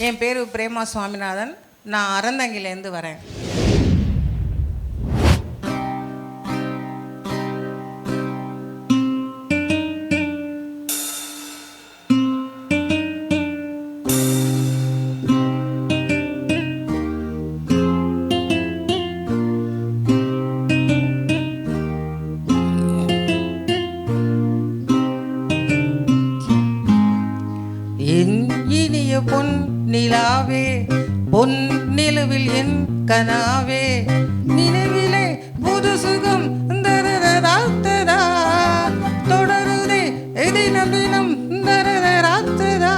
என் பேர் பிரேமா சுவாமிநாதன். நான் அறந்தங்கிலேருந்து வரேன். இனிய பொன் நிலாவே, பொன் நிலவில் என் கனாவே, நினைவிலே புது சுகம் தரதராத்ததா, தொடருதே தினம் தினம் தரதராத்ததா.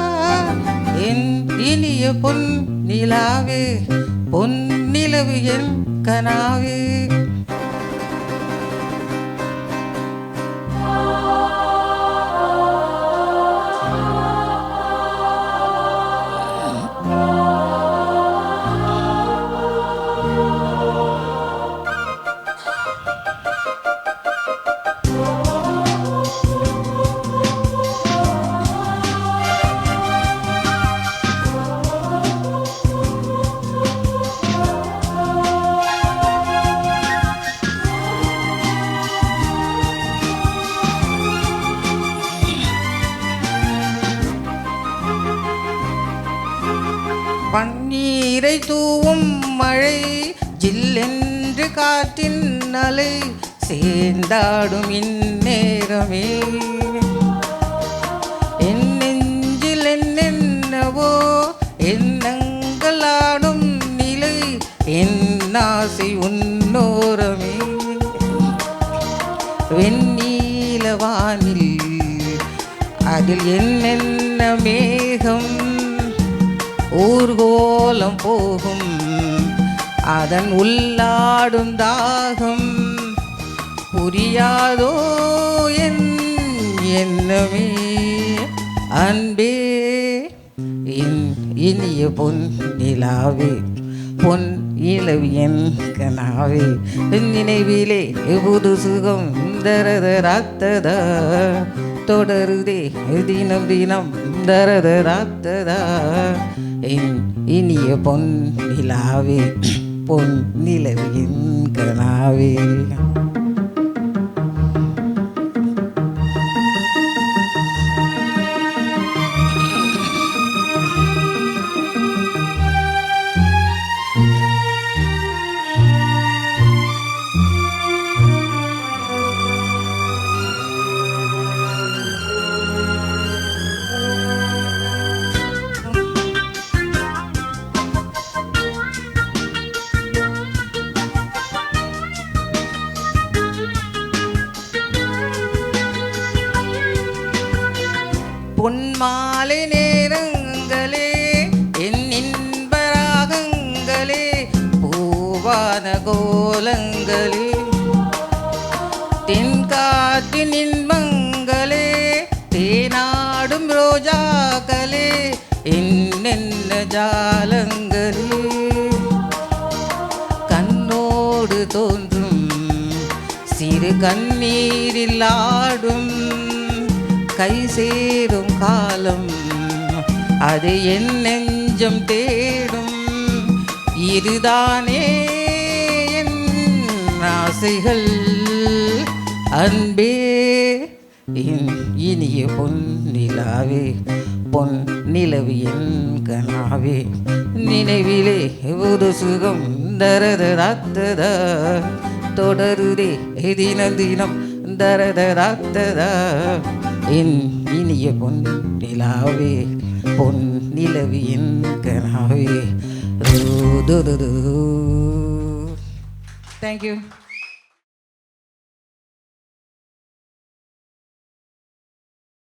என் இனிய பொன் நிலாவே, பொன் நிலவு என் கனாவே. பன்னீரை தூவும் மழை, ஜில்லென்று காற்றின் அலை, சேர்ந்தாடும் இந்நேரமே என் நெஞ்சில் என்னென்னவோ எண்ணங்கள் ஆடும் நிலை, என் ஆசை உன்னோரமே. வெண்ணீலவானில் அதில் என்னென்ன மேகம், ஊர்கோலம் போகும் அதன் உள்ளாடும் தாகம், புரியாதோ என் எண்ணமே அன்பே. என் இனிய பொன் நிலாவே, பொன் இளவு என் கனாவே, நினைவிலே புது சுகம் தரதராத்ததா, தொடருதே தினம் தினம் தரதராத்ததா. என் இனிய பொன் நிலாவே, பொன் நிலவு என் கனாவே. பொன்மாலை நேரங்களே, என் இன்பராகங்களே, பூவான கோலங்களே, தென்காற்றின் இன்பங்களே, தேனாடும் ரோஜாக்களே, என்னென்ன ஜாலங்களே, கண்ணோடு தோன்றும் சிறு கண்ணீரில் ஆடும் கை சேரும் காலம், அது என் நெஞ்சம் தேடும். இதுதானே என் ஆசைகள் அன்பே. என் இனிய பொன் நிலாவே, பொன் நிலவு என் கனாவே, நினைவிலே ஒரு சுகம் தரதராத்ததா, தொடருதே தினம் தினம் தரதராத்ததா. என் இனிய பொன் நிலாவே, பொன் நிலவு என் கனாவே. Thank you.